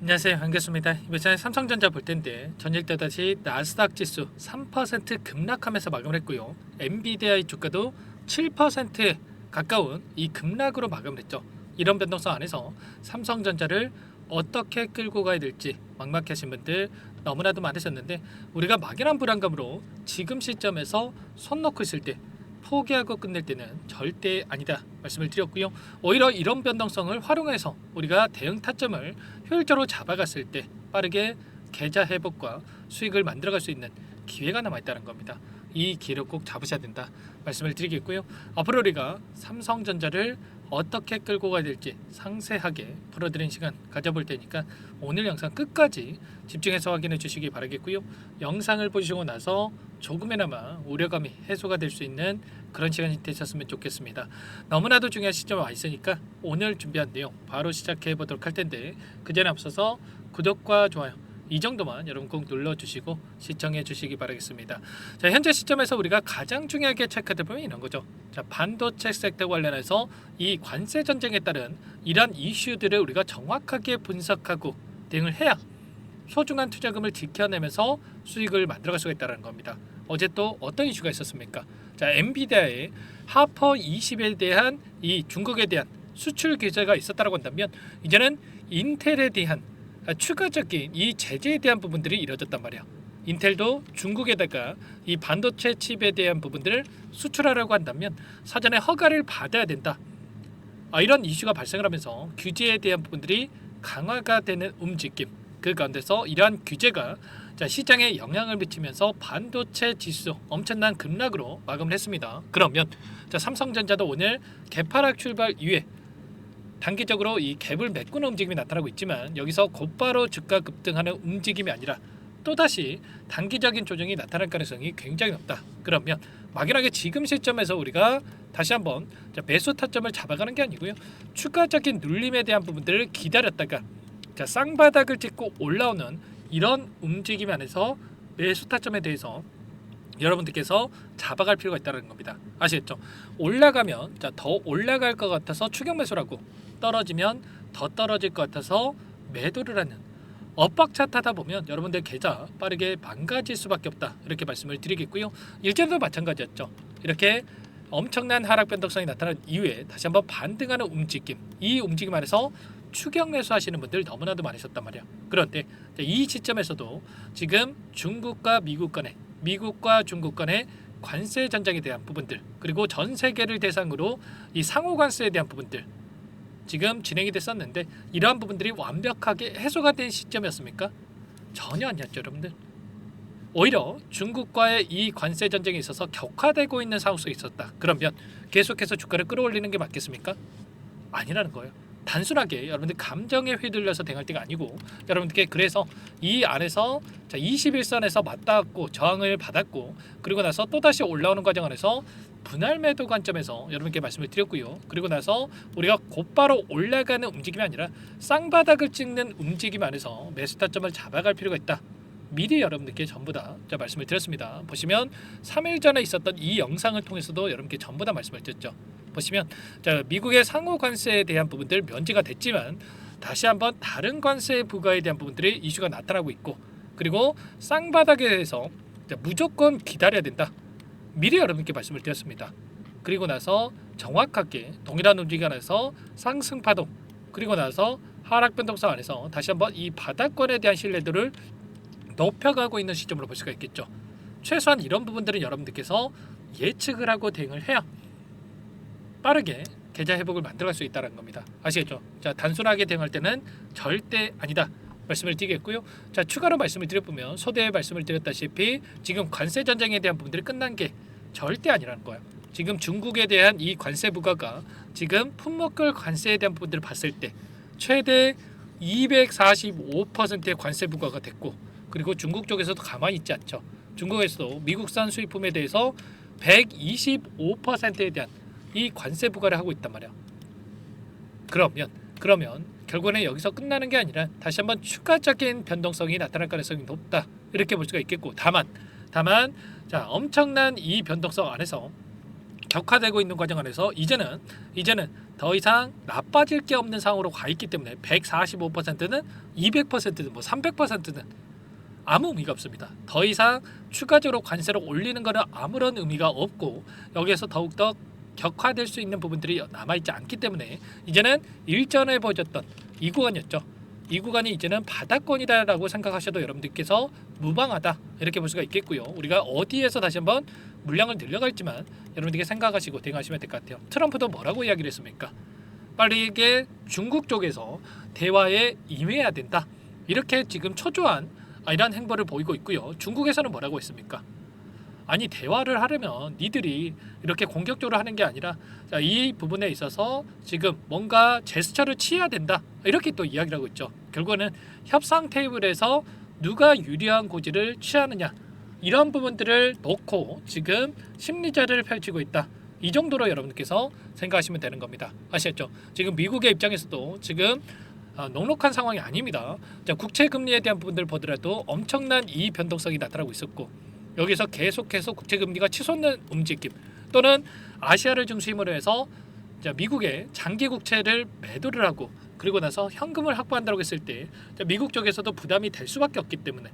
안녕하세요, 반갑습니다. 이번 시간에 삼성전자 볼 텐데 전일 또다시 나스닥 지수 3% 급락하면서 마감을 했고요. 엔비디아의 주가도 7% 가까운 이 급락으로 마감을 했죠. 이런 변동성 안에서 삼성전자를 어떻게 끌고 가야 될지 막막하신 분들 너무나도 많으셨는데, 우리가 막연한 불안감으로 지금 시점에서 손 놓고 있을 때 포기하고 끝낼 때는 절대 아니다 말씀을 드렸고요. 오히려 이런 변동성을 활용해서 우리가 대응 타점을 효율적으로 잡아갔을 때 빠르게 계좌 회복과 수익을 만들어갈 수 있는 기회가 남아있다는 겁니다. 이 기회를 꼭 잡으셔야 된다 말씀을 드리겠고요. 앞으로 우리가 삼성전자를 어떻게 끌고 가야 될지 상세하게 풀어드린 시간 가져볼 테니까 오늘 영상 끝까지 집중해서 확인해 주시기 바라겠고요. 영상을 보시고 나서 조금이나마 우려감이 해소가 될 수 있는 그런 시간이 되셨으면 좋겠습니다. 너무나도 중요한 시점에 와 있으니까 오늘 준비한 내용 바로 시작해 보도록 할 텐데, 그 전에 앞서서 구독과 좋아요 이 정도만 여러분 꼭 눌러주시고 시청해 주시기 바라겠습니다. 자, 현재 시점에서 우리가 가장 중요하게 체크해 보면 이런 거죠. 자, 반도체 섹터 관련해서 이 관세 전쟁에 따른 이러한 이슈들을 우리가 정확하게 분석하고 대응을 해야 소중한 투자금을 지켜내면서 수익을 만들어갈 수가 있다는 겁니다. 어제 또 어떤 이슈가 있었습니까? 자, 엔비디아의 하퍼 20에 대한 이 중국에 대한 수출 규제가 있었다고 한다면, 이제는 인텔에 대한 추가적인 이 제재에 대한 부분들이 이루어졌단 말이야. 인텔도 중국에다가 이 반도체 칩에 대한 부분들을 수출하라고 한다면 사전에 허가를 받아야 된다. 이런 이슈가 발생을 하면서 규제에 대한 부분들이 강화가 되는 움직임, 그 가운데서 이러한 규제가 시장에 영향을 미치면서 반도체 지수 엄청난 급락으로 마감을 했습니다. 그러면 삼성전자도 오늘 개파락 출발 이후에 단기적으로 이 갭을 메꾸는 움직임이 나타나고 있지만, 여기서 곧바로 주가 급등하는 움직임이 아니라 또다시 단기적인 조정이 나타날 가능성이 굉장히 높다. 그러면 막연하게 지금 시점에서 우리가 다시 한번 매수 타점을 잡아가는 게 아니고요, 추가적인 눌림에 대한 부분들을 기다렸다가 쌍바닥을 찍고 올라오는 이런 움직임 안에서 매수 타점에 대해서 여러분들께서 잡아갈 필요가 있다는 겁니다. 아시겠죠? 올라가면 더 올라갈 것 같아서 추격 매수라고, 떨어지면 더 떨어질 것 같아서 매도를 하는 엇박 차트 하다 보면 여러분들 계좌 빠르게 망가질 수밖에 없다, 이렇게 말씀을 드리겠고요. 일전에도 마찬가지였죠. 이렇게 엄청난 하락 변동성이 나타난 이후에 다시 한번 반등하는 움직임, 이 움직임 안에서 추격 매수 하시는 분들 너무나도 많으셨단 말이야. 그런데 이 시점에서도 지금 중국과 미국 간의, 미국과 중국 간의 관세 전쟁에 대한 부분들, 그리고 전 세계를 대상으로 이 상호 관세에 대한 부분들 지금 진행이 됐었는데, 이러한 부분들이 완벽하게 해소가 된 시점이었습니까? 전혀 아니었죠, 여러분들. 오히려 중국과의 이 관세 전쟁에 있어서 격화되고 있는 상황 속에 있었다. 그러면 계속해서 주가를 끌어올리는 게 맞겠습니까? 아니라는 거예요. 단순하게 여러분들 감정에 휘둘려서 대응할 때가 아니고, 여러분들께 그래서 이 안에서 21선에서 맞닿았고 저항을 받았고, 그리고 나서 또다시 올라오는 과정 안에서 분할 매도 관점에서 여러분께 말씀을 드렸고요. 그리고 나서 우리가 곧바로 올라가는 움직임이 아니라 쌍바닥을 찍는 움직임 안에서 매수 타점을 잡아갈 필요가 있다. 미리 여러분들께 전부 다 말씀을 드렸습니다. 보시면 3일 전에 있었던 이 영상을 통해서도 여러분께 전부 다 말씀을 드렸죠. 보시면 미국의 상호 관세에 대한 부분들 면제가 됐지만 다시 한번 다른 관세 부과에 대한 부분들이 이슈가 나타나고 있고, 그리고 쌍바닥에 대해서 무조건 기다려야 된다, 미리 여러분께 말씀을 드렸습니다. 그리고 나서 정확하게 동일한 움직임 안에서 상승 파동, 그리고 나서 하락 변동성 안에서 다시 한번 이 바닥권에 대한 신뢰도를 높여가고 있는 시점으로 볼 수가 있겠죠. 최소한 이런 부분들은 여러분들께서 예측을 하고 대응을 해야 빠르게 계좌 회복을 만들어갈 수 있다는 겁니다. 아시겠죠? 단순하게 대응할 때는 절대 아니다 말씀을 드리겠고요. 추가로 말씀을 드려보면 소대에 말씀을 드렸다시피 지금 관세 전쟁에 대한 부분들이 끝난 게 절대 아니라는 거예요. 지금 중국에 대한 이 관세 부과가 지금 품목별 관세에 대한 부분들을 봤을 때 최대 245%의 관세 부과가 됐고, 그리고 중국 쪽에서도 가만히 있지 않죠. 중국에서도 미국산 수입품에 대해서 125%에 대한 이 관세 부과를 하고 있단 말이야. 그러면 결국에는 여기서 끝나는 게 아니라 다시 한번 추가적인 변동성이 나타날 가능성이 높다, 이렇게 볼 수가 있겠고, 다만 엄청난 이 변동성 안에서 격화되고 있는 과정 안에서 이제는 더 이상 나빠질 게 없는 상황으로 가 있기 때문에 145%는 200%는 뭐 300%는 아무 의미가 없습니다. 더 이상 추가적으로 관세를 올리는 것은 아무런 의미가 없고 여기에서 더욱더 격화될 수 있는 부분들이 남아있지 않기 때문에 이제는 일전에 보여줬던 이 구간이었죠. 이 구간이 이제는 바닥권이다라고 생각하셔도 여러분들께서 무방하다 이렇게 볼 수가 있겠고요. 우리가 어디에서 다시 한번 물량을 늘려갈지만 여러분들께 생각하시고 대응하시면 될 것 같아요. 트럼프도 뭐라고 이야기를 했습니까? 빠르게 중국 쪽에서 대화에 임해야 된다. 이렇게 지금 초조한 이런 행보를 보이고 있고요. 중국에서는 뭐라고 했습니까? 아니 대화를 하려면 니들이 이렇게 공격적으로 하는 게 아니라 자, 이 부분에 있어서 지금 뭔가 제스처를 취해야 된다 이렇게 또 이야기를 하고 있죠. 결국은 협상 테이블에서 누가 유리한 고지를 취하느냐 이런 부분들을 놓고 지금 심리전을 펼치고 있다. 이 정도로 여러분께서 생각하시면 되는 겁니다. 아시겠죠? 지금 미국의 입장에서도 지금 녹록한 상황이 아닙니다. 자, 국채 금리에 대한 부분들 보더라도 엄청난 이 변동성이 나타나고 있었고 여기서 계속해서 국채 금리가 치솟는 움직임 또는 아시아를 중심으로 해서 자, 미국의 장기 국채를 매도를 하고 그리고 나서 현금을 확보한다고 했을 때 자, 미국 쪽에서도 부담이 될 수밖에 없기 때문에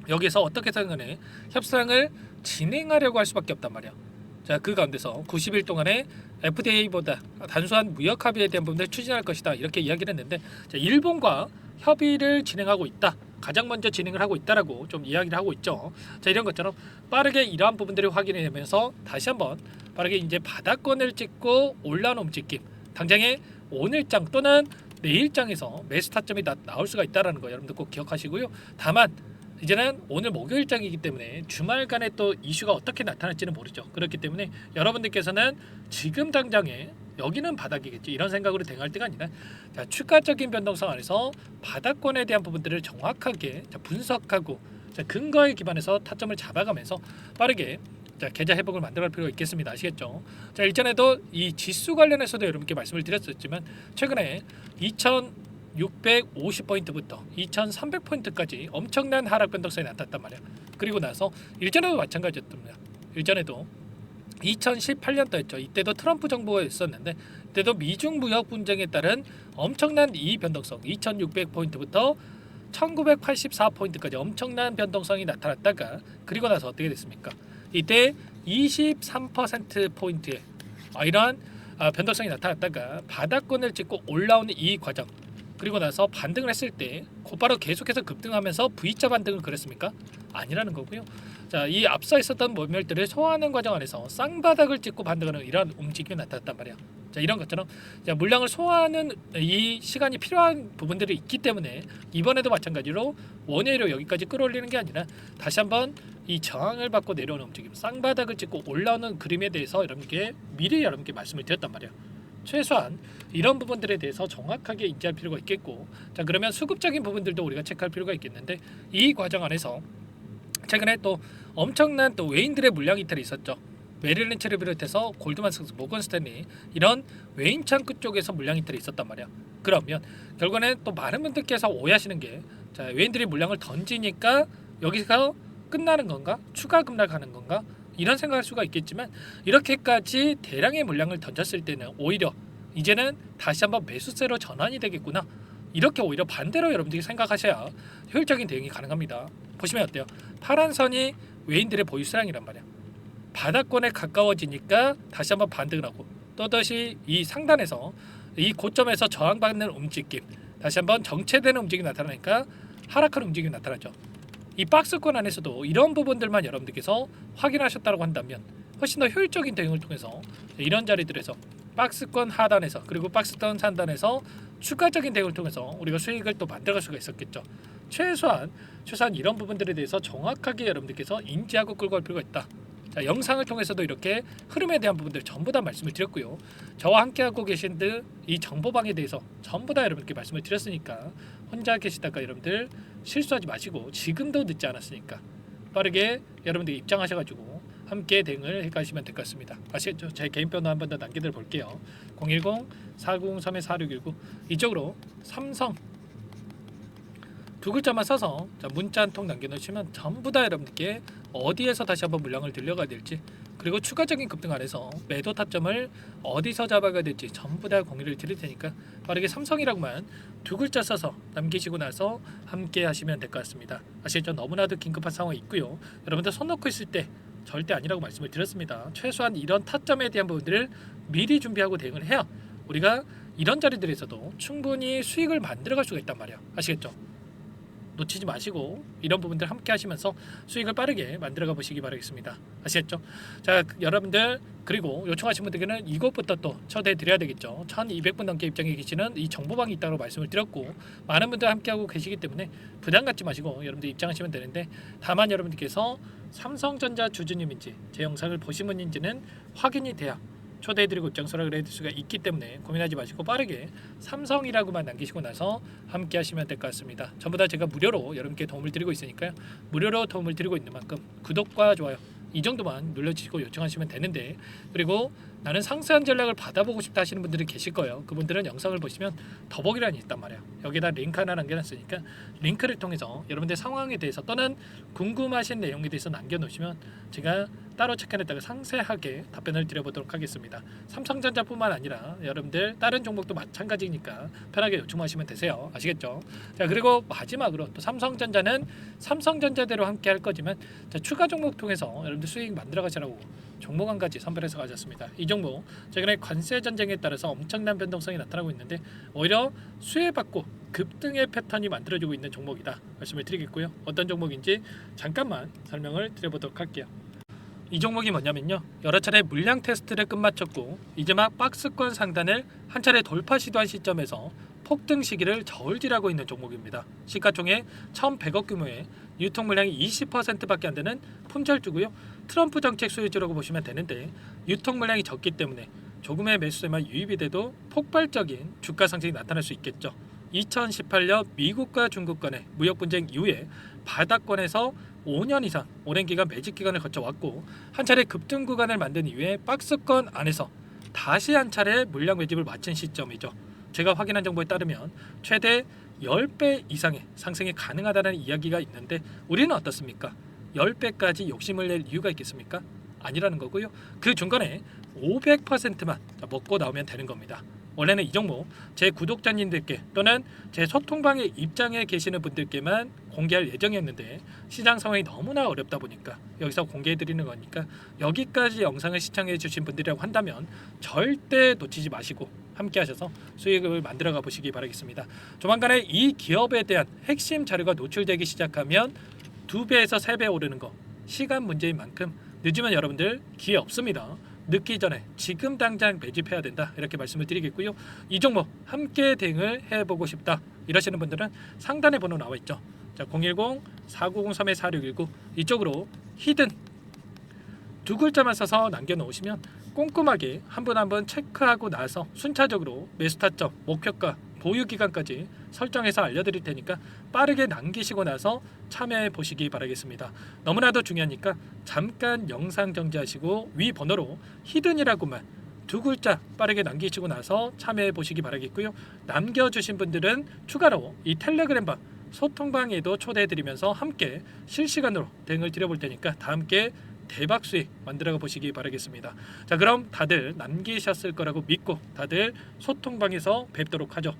여기서 어떻게 생각해 협상을 진행하려고 할 수밖에 없단 말이야. 자, 그 가운데서 90일 동안에 FTA보다 단순한 무역 합의에 대한 부분을 추진할 것이다 이렇게 이야기를 했는데 자, 일본과 협의를 진행하고 있다. 가장 먼저 진행을 하고 있다라고 좀 이야기를 하고 있죠. 자, 이런 것처럼 빠르게 이러한 부분들을 확인해 내면서 다시 한번 빠르게 이제 바닥권을 찍고 올라오는 움직임. 당장에 오늘장 또는 내일장에서 매수 타점이 나올 수가 있다라는 거 여러분들 꼭 기억하시고요. 다만 이제는 오늘 목요일장이기 때문에 주말간에 또 이슈가 어떻게 나타날지는 모르죠. 그렇기 때문에 여러분들께서는 지금 당장에 여기는 바닥이겠지 이런 생각으로 대응할 때가 아니라 자, 추가적인 변동성 안에서 바닥권에 대한 부분들을 정확하게 자, 분석하고 자, 근거에 기반해서 타점을 잡아가면서 빠르게 자, 계좌 회복을 만들어갈 필요가 있겠습니다. 아시겠죠? 자, 일전에도 이 지수 관련해서도 여러분께 말씀을 드렸었지만 최근에 2650포인트부터 2300포인트까지 엄청난 하락 변동성이 나타났단 말이야. 그리고 나서 일전에도 마찬가지였습니다. 일전에도 2018년도였죠. 이때도 트럼프 정부가 있었는데 이때도 미중 무역 분쟁에 따른 엄청난 이 변동성 2600포인트부터 1984포인트까지 엄청난 변동성이 나타났다가 그리고 나서 어떻게 됐습니까? 이때 23%포인트의 이러한 변동성이 나타났다가 바닥권을 찍고 올라오는 이 과정 그리고 나서 반등을 했을 때 곧바로 계속해서 급등하면서 V자 반등을 그렸습니까? 아니라는 거고요. 자, 이 앞서 있었던 모멸들을 소화하는 과정 안에서 쌍바닥을 찍고 반등하는 이런 움직임이 나타났단 말이야. 자, 이런 것처럼 자, 물량을 소화하는 이 시간이 필요한 부분들이 있기 때문에 이번에도 마찬가지로 원웨이로 여기까지 끌어올리는 게 아니라 다시 한번 이 저항을 받고 내려오는 움직임, 쌍바닥을 찍고 올라오는 그림에 대해서 여러분께 미리 여러분께 말씀을 드렸단 말이야. 최소한 이런 부분들에 대해서 정확하게 인지할 필요가 있겠고 자, 그러면 수급적인 부분들도 우리가 체크할 필요가 있겠는데 이 과정 안에서 최근에 또 엄청난 또 외인들의 물량 이탈이 있었죠. 메릴 린치를 비롯해서 골드만삭스, 모건 스탠리 이런 외인 창구 쪽에서 물량 이탈이 있었단 말이야. 그러면 결국에는 또 많은 분들께서 오해하시는 게 자, 외인들이 물량을 던지니까 여기서 끝나는 건가? 추가 급락하는 건가? 이런 생각할 수가 있겠지만 이렇게까지 대량의 물량을 던졌을 때는 오히려 이제는 다시 한번 매수세로 전환이 되겠구나. 이렇게 오히려 반대로 여러분들이 생각하셔야 효율적인 대응이 가능합니다. 보시면 어때요? 파란 선이 외인들의 보유 수량이란 말이야. 바닥권에 가까워지니까 다시 한번 반등을 하고 또다시 이 상단에서 이 고점에서 저항받는 움직임 다시 한번 정체되는 움직임이 나타나니까 하락하는 움직임이 나타나죠. 이 박스권 안에서도 이런 부분들만 여러분들께서 확인하셨다고 한다면 훨씬 더 효율적인 대응을 통해서 이런 자리들에서 박스권 하단에서 그리고 박스권 상단에서 추가적인 대응을 통해서 우리가 수익을 또 만들어갈 수가 있었겠죠. 최소한 이런 부분들에 대해서 정확하게 여러분들께서 인지하고 끌고 갈 필요가 있다. 자, 영상을 통해서도 이렇게 흐름에 대한 부분들 전부 다 말씀을 드렸고요. 저와 함께하고 계신 이 정보방에 대해서 전부 다 여러분께 말씀을 드렸으니까 혼자 계시다가 여러분들 실수하지 마시고 지금도 늦지 않았으니까 빠르게 여러분들 입장하셔가지고 함께 대응을 해가시면 될 것 같습니다. 아시겠죠? 제 개인 번호 한 번 더 남겨드려 볼게요. 010-403-4619 이쪽으로 삼성 두 글자만 써서 문자 한 통 남겨놓으시면 전부 다 여러분들께 어디에서 다시 한번 물량을 들려가야 될지 그리고 추가적인 급등 안에서 매도 타점을 어디서 잡아가야 될지 전부 다 공유를 드릴 테니까 빠르게 삼성이라고만 두 글자 써서 남기시고 나서 함께 하시면 될 것 같습니다. 아시겠죠? 너무나도 긴급한 상황이 있고요. 여러분들 손 놓고 있을 때 절대 아니라고 말씀을 드렸습니다. 최소한 이런 타점에 대한 부분들을 미리 준비하고 대응을 해야 우리가 이런 자리들에서도 충분히 수익을 만들어갈 수가 있단 말이야. 아시겠죠? 놓치지 마시고 이런 부분들 함께 하시면서 수익을 빠르게 만들어가 보시기 바라겠습니다. 아시겠죠? 자, 여러분들 그리고 요청하신 분들께는 이것부터 또 초대해 드려야 되겠죠. 1200분 넘게 입장해 계시는 이 정보방이 있다고 말씀을 드렸고 많은 분들 함께하고 계시기 때문에 부담 갖지 마시고 여러분들 입장하시면 되는데 다만 여러분들께서 삼성전자 주주님인지 제 영상을 보신 분인지는 확인이 돼야 초대해드리고 입장 수락을 해드릴 수가 있기 때문에 고민하지 마시고 빠르게 삼성이라고만 남기시고 나서 함께 하시면 될 것 같습니다. 전부 다 제가 무료로 여러분께 도움을 드리고 있으니까요. 무료로 도움을 드리고 있는 만큼 구독과 좋아요 이 정도만 눌러주시고 요청하시면 되는데 그리고 나는 상세한 전략을 받아보고 싶다 하시는 분들이 계실 거예요. 그분들은 영상을 보시면 더보기란이 있단 말이에요. 여기다 링크 하나 남겨놨으니까 링크를 통해서 여러분들 상황에 대해서 또는 궁금하신 내용에 대해서 남겨놓으시면 제가 따로 체크해냈다가 상세하게 답변을 드려보도록 하겠습니다. 삼성전자뿐만 아니라 여러분들 다른 종목도 마찬가지니까 편하게 요청하시면 되세요. 아시겠죠? 자, 그리고 마지막으로 또 삼성전자는 삼성전자대로 함께 할 거지만 자, 추가 종목 통해서 여러분들 수익 만들어 가시라고 종목 한 가지 선별해서 가졌습니다. 이 종목 최근에 관세 전쟁에 따라서 엄청난 변동성이 나타나고 있는데 오히려 수혜받고 급등의 패턴이 만들어지고 있는 종목이다 말씀을 드리겠고요. 어떤 종목인지 잠깐만 설명을 드려보도록 할게요. 이 종목이 뭐냐면요, 여러 차례 물량 테스트를 끝마쳤고 이제 막 박스권 상단을 한 차례 돌파 시도한 시점에서 폭등 시기를 저울질하고 있는 종목입니다. 시가총액 1,100억 규모의 유통 물량이 20%밖에 안 되는 품절주고요. 트럼프 정책 수혜주라고 보시면 되는데 유통 물량이 적기 때문에 조금의 매수세만 유입이 돼도 폭발적인 주가 상승이 나타날 수 있겠죠. 2018년 미국과 중국 간의 무역 분쟁 이후에 바닥권에서 5년 이상 오랜 기간 매집 기간을 거쳐왔고 한 차례 급등 구간을 만든 이후에 박스권 안에서 다시 한 차례 물량 매집을 마친 시점이죠. 제가 확인한 정보에 따르면 최대 10배 이상의 상승이 가능하다는 이야기가 있는데 우리는 어떻습니까? 10배까지 욕심을 낼 이유가 있겠습니까? 아니라는 거고요. 그 중간에 500%만 먹고 나오면 되는 겁니다. 원래는 이 종목 제 구독자님들께 또는 제 소통방에 입장해 계시는 분들께만 공개할 예정이었는데 시장 상황이 너무나 어렵다 보니까 여기서 공개해 드리는 거니까 여기까지 영상을 시청해 주신 분들이라고 한다면 절대 놓치지 마시고 함께 하셔서 수익을 만들어 가 보시기 바라겠습니다. 조만간에 이 기업에 대한 핵심 자료가 노출되기 시작하면 2배에서 3배 오르는 거 시간 문제인 만큼 늦으면 여러분들 기회 없습니다. 늦기 전에 지금 당장 매집해야 된다 이렇게 말씀을 드리겠고요. 이 종목 함께 대응을 해보고 싶다 이러시는 분들은 상단에 번호 나와 있죠. 자, 010-4903-4619 이쪽으로 히든 두 글자만 써서 남겨놓으시면 꼼꼼하게 한 분 한 분 체크하고 나서 순차적으로 매수 타점, 목표가, 보유 기간까지 설정해서 알려드릴 테니까 빠르게 남기시고 나서 참여해 보시기 바라겠습니다. 너무나도 중요하니까 잠깐 영상 정지하시고 위 번호로 히든이라고만 두 글자 빠르게 남기시고 나서 참여해 보시기 바라겠고요. 남겨주신 분들은 추가로 이 텔레그램방 소통방에도 초대해 드리면서 함께 실시간으로 대응을 드려볼 테니까 다 함께 대박 수익 만들어 보시기 바라겠습니다. 자, 그럼 다들 남기셨을 거라고 믿고 다들 소통방에서 뵙도록 하죠.